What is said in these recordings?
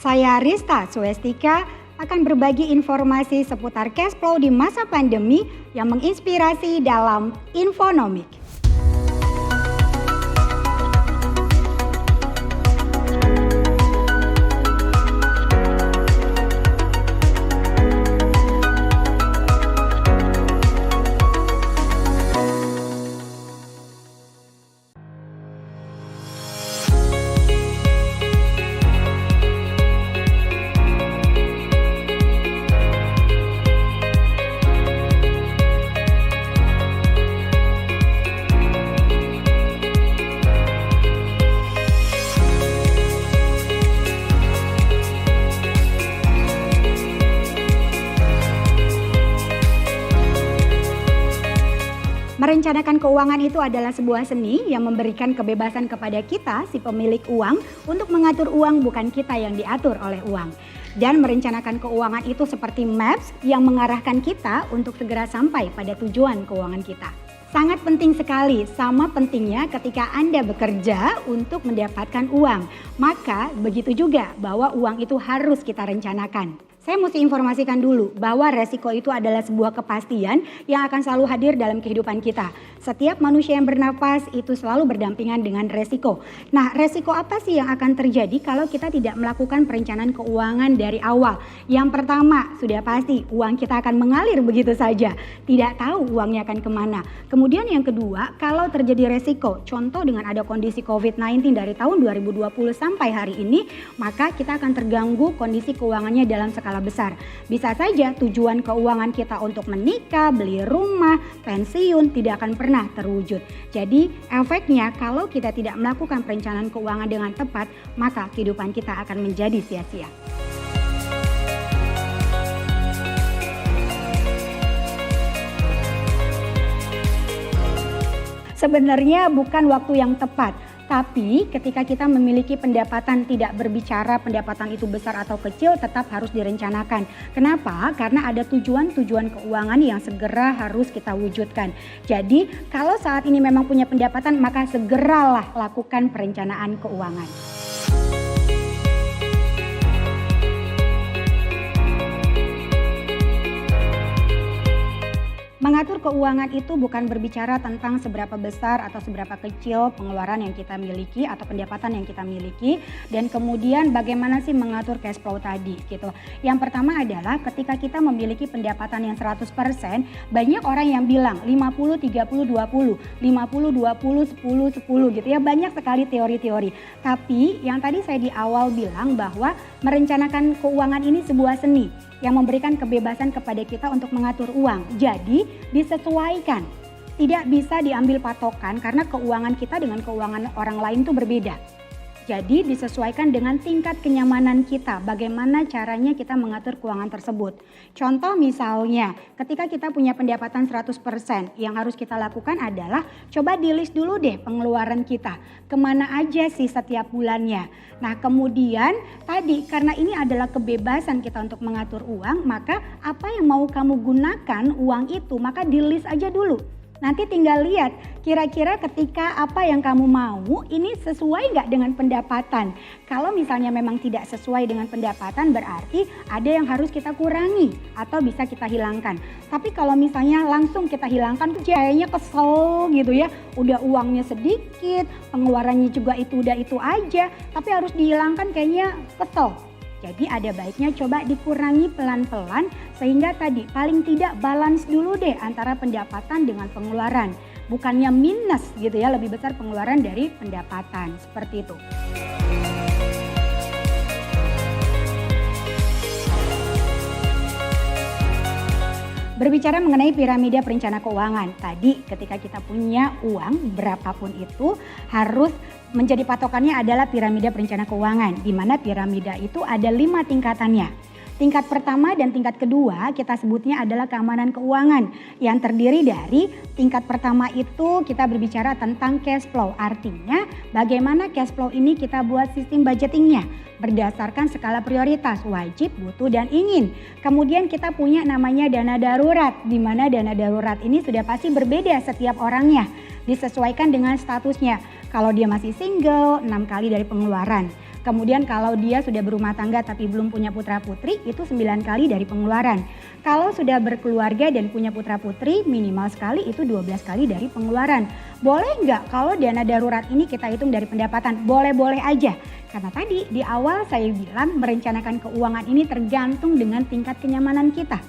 Saya Rista Suestika akan berbagi informasi seputar cash flow di masa pandemi yang menginspirasi dalam Infonomik. Merencanakan keuangan itu adalah sebuah seni yang memberikan kebebasan kepada kita, si pemilik uang, untuk mengatur uang, bukan kita yang diatur oleh uang. Dan merencanakan keuangan itu seperti maps yang mengarahkan kita untuk segera sampai pada tujuan keuangan kita. Sangat penting sekali, sama pentingnya ketika Anda bekerja untuk mendapatkan uang. Maka begitu juga bahwa uang itu harus kita rencanakan. Saya mesti informasikan dulu bahwa resiko itu adalah sebuah kepastian yang akan selalu hadir dalam kehidupan kita. Setiap manusia yang bernafas itu selalu berdampingan dengan resiko. Nah, resiko apa sih yang akan terjadi kalau kita tidak melakukan perencanaan keuangan dari awal? Yang pertama, sudah pasti uang kita akan mengalir begitu saja. Tidak tahu uangnya akan kemana. Kemudian yang kedua, kalau terjadi resiko, contoh dengan ada kondisi COVID-19 dari tahun 2020 sampai hari ini, maka kita akan terganggu kondisi keuangannya dalam skala besar. Bisa saja tujuan keuangan kita untuk menikah, beli rumah, pensiun tidak akan pernah terwujud. Jadi efeknya kalau kita tidak melakukan perencanaan keuangan dengan tepat, maka kehidupan kita akan menjadi sia-sia. Sebenarnya bukan waktu yang tepat. Tapi ketika kita memiliki pendapatan tidak berbicara pendapatan itu besar atau kecil tetap harus direncanakan. Kenapa? Karena ada tujuan-tujuan keuangan yang segera harus kita wujudkan. Jadi kalau saat ini memang punya pendapatan maka segeralah lakukan perencanaan keuangan. Mengatur keuangan itu bukan berbicara tentang seberapa besar atau seberapa kecil pengeluaran yang kita miliki atau pendapatan yang kita miliki, dan kemudian bagaimana sih mengatur cash flow tadi gitu. Yang pertama adalah ketika kita memiliki pendapatan yang 100%, banyak orang yang bilang 50 30 20, 50 20 10 10 gitu ya, banyak sekali teori-teori. Tapi yang tadi saya di awal bilang bahwa merencanakan keuangan ini sebuah seni yang memberikan kebebasan kepada kita untuk mengatur uang. Jadi disesuaikan, tidak bisa diambil patokan karena keuangan kita dengan keuangan orang lain itu berbeda. Jadi disesuaikan dengan tingkat kenyamanan kita, bagaimana caranya kita mengatur keuangan tersebut. Contoh misalnya, ketika kita punya pendapatan 100%, yang harus kita lakukan adalah coba di list dulu deh pengeluaran kita. Kemana aja sih setiap bulannya. Nah kemudian tadi karena ini adalah kebebasan kita untuk mengatur uang, maka apa yang mau kamu gunakan uang itu, maka di list aja dulu. Nanti tinggal lihat kira-kira ketika apa yang kamu mau ini sesuai nggak dengan pendapatan. Kalau misalnya memang tidak sesuai dengan pendapatan berarti ada yang harus kita kurangi atau bisa kita hilangkan. Tapi kalau misalnya langsung kita hilangkan tuh kayaknya kesel gitu ya. Udah uangnya sedikit, pengeluarannya juga itu udah itu aja, tapi harus dihilangkan kayaknya kesel. Jadi ada baiknya coba dikurangi pelan-pelan sehingga tadi paling tidak balance dulu deh antara pendapatan dengan pengeluaran. Bukannya minus gitu ya, lebih besar pengeluaran dari pendapatan, seperti itu. Berbicara mengenai piramida perencana keuangan, tadi ketika kita punya uang berapapun itu harus menjadi patokannya adalah piramida perencana keuangan, di mana piramida itu ada 5 tingkatannya. Tingkat pertama dan tingkat kedua kita sebutnya adalah keamanan keuangan yang terdiri dari tingkat pertama itu kita berbicara tentang cash flow. Artinya bagaimana cash flow ini kita buat sistem budgetingnya berdasarkan skala prioritas wajib, butuh, dan ingin. Kemudian kita punya namanya dana darurat, di mana dana darurat ini sudah pasti berbeda setiap orangnya, disesuaikan dengan statusnya. Kalau dia masih single, 6 kali dari pengeluaran. Kemudian kalau dia sudah berumah tangga tapi belum punya putra-putri, itu 9 kali dari pengeluaran. Kalau sudah berkeluarga dan punya putra-putri, minimal sekali itu 12 kali dari pengeluaran. Boleh nggak kalau dana darurat ini kita hitung dari pendapatan? Boleh-boleh aja. Karena tadi di awal saya bilang merencanakan keuangan ini tergantung dengan tingkat kenyamanan kita.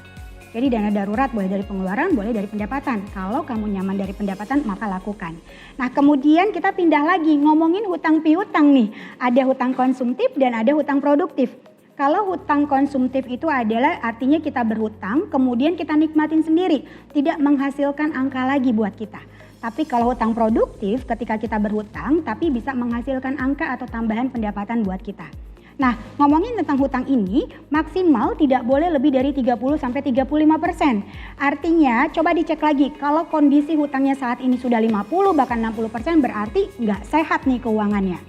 Jadi dana darurat boleh dari pengeluaran, boleh dari pendapatan. Kalau kamu nyaman dari pendapatan, maka lakukan. Nah kemudian kita pindah lagi ngomongin hutang piutang nih. Ada hutang konsumtif dan ada hutang produktif. Kalau hutang konsumtif itu adalah artinya kita berhutang, kemudian kita nikmatin sendiri. Tidak menghasilkan angka lagi buat kita. Tapi kalau hutang produktif ketika kita berhutang, tapi bisa menghasilkan angka atau tambahan pendapatan buat kita. Nah, ngomongin tentang hutang ini, maksimal tidak boleh lebih dari 30-35%. Artinya, coba dicek lagi, kalau kondisi hutangnya saat ini sudah 50 bahkan 60% berarti nggak sehat nih keuangannya.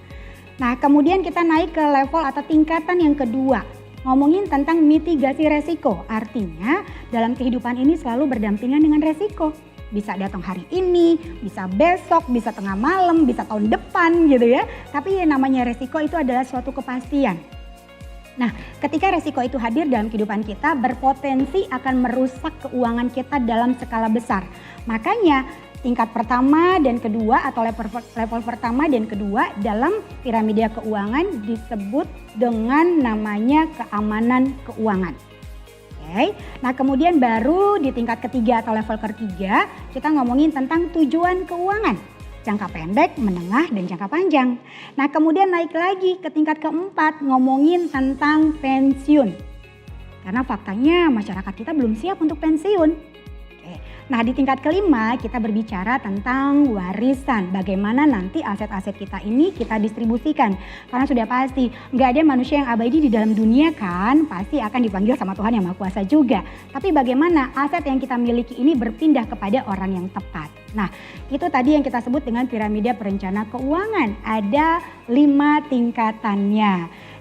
Nah, kemudian kita naik ke level atau tingkatan yang kedua. Ngomongin tentang mitigasi resiko, artinya dalam kehidupan ini selalu berdampingan dengan resiko. Bisa datang hari ini, bisa besok, bisa tengah malam, bisa tahun depan gitu ya. Tapi yang namanya resiko itu adalah suatu kepastian. Nah, ketika resiko itu hadir dalam kehidupan kita, berpotensi akan merusak keuangan kita dalam skala besar. Makanya tingkat pertama dan kedua atau level pertama dan kedua dalam piramida keuangan disebut dengan namanya keamanan keuangan. Nah kemudian baru di tingkat ketiga atau level ketiga kita ngomongin tentang tujuan keuangan. Jangka pendek, menengah, dan jangka panjang. Nah kemudian naik lagi ke tingkat keempat ngomongin tentang pensiun. Karena faktanya masyarakat kita belum siap untuk pensiun. Nah di tingkat kelima kita berbicara tentang warisan. Bagaimana nanti aset-aset kita ini kita distribusikan. Karena sudah pasti nggak ada manusia yang abadi di dalam dunia kan. Pasti akan dipanggil sama Tuhan Yang Maha Kuasa juga. Tapi bagaimana aset yang kita miliki ini berpindah kepada orang yang tepat. Nah itu tadi yang kita sebut dengan piramida perencana keuangan. Ada 5 tingkatannya.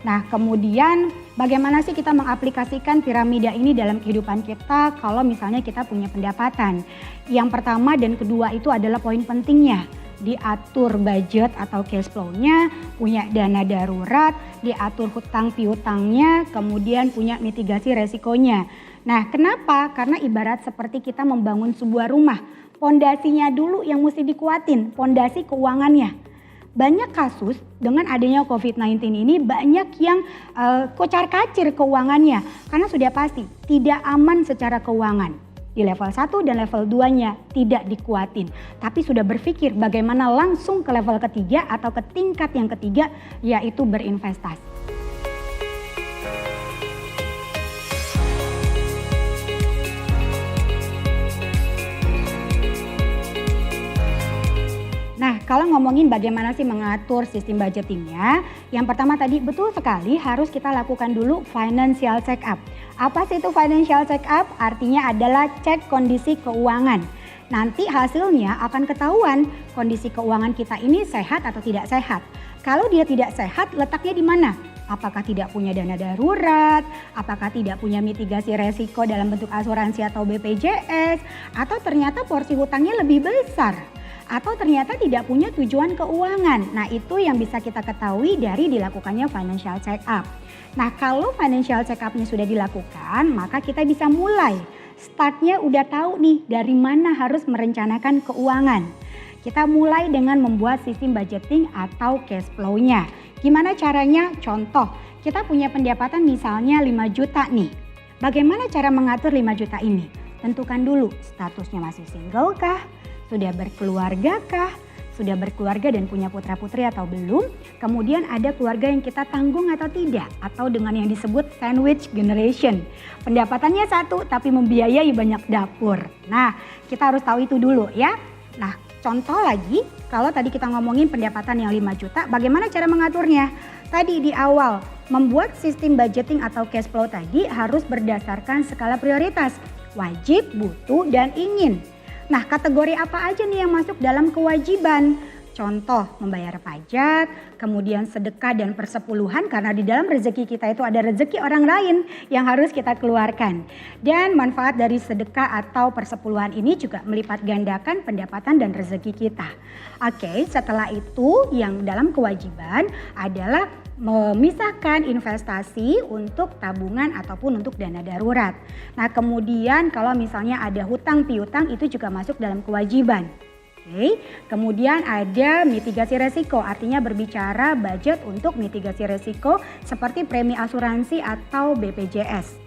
Nah kemudian bagaimana sih kita mengaplikasikan piramida ini dalam kehidupan kita kalau misalnya kita punya pendapatan. Yang pertama dan kedua itu adalah poin pentingnya. Diatur budget atau cash flow-nya, punya dana darurat, diatur hutang piutangnya, kemudian punya mitigasi resikonya. Nah kenapa? Karena ibarat seperti kita membangun sebuah rumah. Pondasinya dulu yang mesti dikuatin, pondasi keuangannya. Banyak kasus dengan adanya COVID-19 ini banyak yang kocar-kacir keuangannya karena sudah pasti tidak aman secara keuangan. Di level 1 dan level 2-nya tidak dikuatin, tapi sudah berpikir bagaimana langsung ke level ketiga atau ke tingkat yang ketiga yaitu berinvestasi. Nah, kalau ngomongin bagaimana sih mengatur sistem budgetingnya, yang pertama tadi betul sekali harus kita lakukan dulu financial check up. Apa sih itu financial check up? Artinya adalah cek kondisi keuangan. Nanti hasilnya akan ketahuan kondisi keuangan kita ini sehat atau tidak sehat. Kalau dia tidak sehat, letaknya di mana? Apakah tidak punya dana darurat, apakah tidak punya mitigasi resiko dalam bentuk asuransi atau BPJS, atau ternyata porsi hutangnya lebih besar. Atau ternyata tidak punya tujuan keuangan. Nah itu yang bisa kita ketahui dari dilakukannya financial check up. Nah kalau financial check up-nya sudah dilakukan, maka kita bisa mulai. Startnya udah tahu nih dari mana harus merencanakan keuangan. Kita mulai dengan membuat sistem budgeting atau cash flow-nya. Gimana caranya? Contoh, kita punya pendapatan misalnya 5 juta nih. Bagaimana cara mengatur 5 juta ini? Tentukan dulu statusnya masih single kah? Sudah berkeluarga kah? Sudah berkeluarga dan punya putra-putri atau belum? Kemudian ada keluarga yang kita tanggung atau tidak? Atau dengan yang disebut sandwich generation. Pendapatannya satu tapi membiayai banyak dapur. Nah kita harus tahu itu dulu ya. Nah contoh lagi kalau tadi kita ngomongin pendapatan yang 5 juta, bagaimana cara mengaturnya? Tadi di awal membuat sistem budgeting atau cash flow tadi harus berdasarkan skala prioritas. Wajib, butuh, dan ingin. Nah kategori apa aja nih yang masuk dalam kewajiban? Contoh membayar pajak, kemudian sedekah dan persepuluhan karena di dalam rezeki kita itu ada rezeki orang lain yang harus kita keluarkan. Dan manfaat dari sedekah atau persepuluhan ini juga melipat gandakan pendapatan dan rezeki kita. Oke, setelah itu yang dalam kewajiban adalah memisahkan investasi untuk tabungan ataupun untuk dana darurat. Nah, kemudian kalau misalnya ada hutang piutang itu juga masuk dalam kewajiban. Oke. Kemudian ada mitigasi resiko, artinya berbicara budget untuk mitigasi resiko seperti premi asuransi atau BPJS.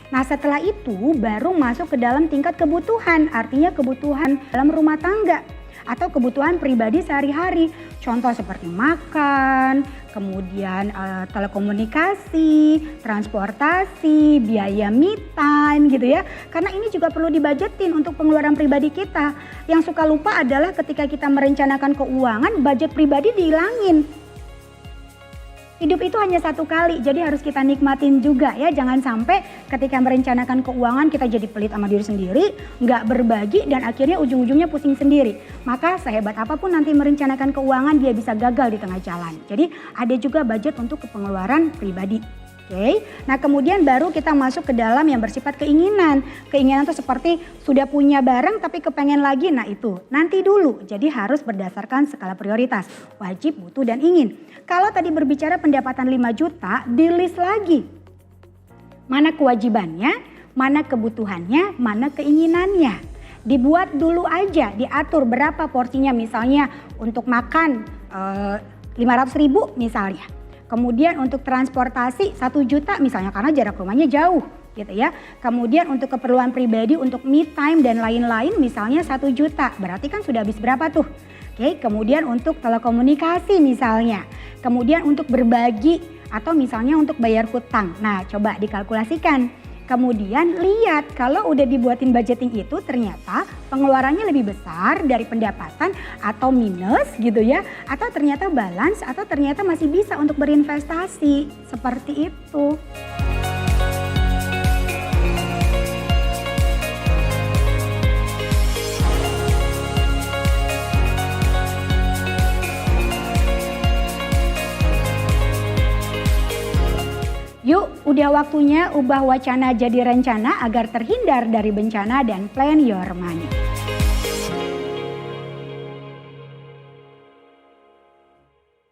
Nah, setelah itu baru masuk ke dalam tingkat kebutuhan, artinya kebutuhan dalam rumah tangga atau kebutuhan pribadi sehari-hari. Contoh seperti makan, kemudian telekomunikasi, transportasi, biaya me time gitu ya. Karena ini juga perlu dibajetin untuk pengeluaran pribadi kita. Yang suka lupa adalah ketika kita merencanakan keuangan, budget pribadi dihilangin. Hidup itu hanya satu kali, jadi harus kita nikmatin juga ya. Jangan sampai ketika merencanakan keuangan kita jadi pelit sama diri sendiri, nggak berbagi dan akhirnya ujung-ujungnya pusing sendiri. Maka sehebat apapun nanti merencanakan keuangan dia bisa gagal di tengah jalan. Jadi ada juga budget untuk pengeluaran pribadi. Oke. Nah, kemudian baru kita masuk ke dalam yang bersifat keinginan. Keinginan itu seperti sudah punya barang tapi kepengen lagi, nah itu nanti dulu. Jadi harus berdasarkan skala prioritas, wajib, butuh, dan ingin. Kalau tadi berbicara pendapatan 5 juta, di list lagi. Mana kewajibannya, mana kebutuhannya, mana keinginannya. Dibuat dulu aja, diatur berapa porsinya, misalnya untuk makan 500.000 misalnya. Kemudian untuk transportasi 1 juta misalnya karena jarak rumahnya jauh gitu ya. Kemudian untuk keperluan pribadi untuk me time dan lain-lain misalnya 1 juta. Berarti kan sudah habis berapa tuh? Oke, kemudian untuk telekomunikasi misalnya. Kemudian untuk berbagi atau misalnya untuk bayar hutang. Nah, coba dikalkulasikan. Kemudian lihat kalau udah dibuatin budgeting itu ternyata pengeluarannya lebih besar dari pendapatan atau minus gitu ya. Atau ternyata balance atau ternyata masih bisa untuk berinvestasi. Seperti itu. Yuk, udah waktunya ubah wacana jadi rencana agar terhindar dari bencana dan plan your money.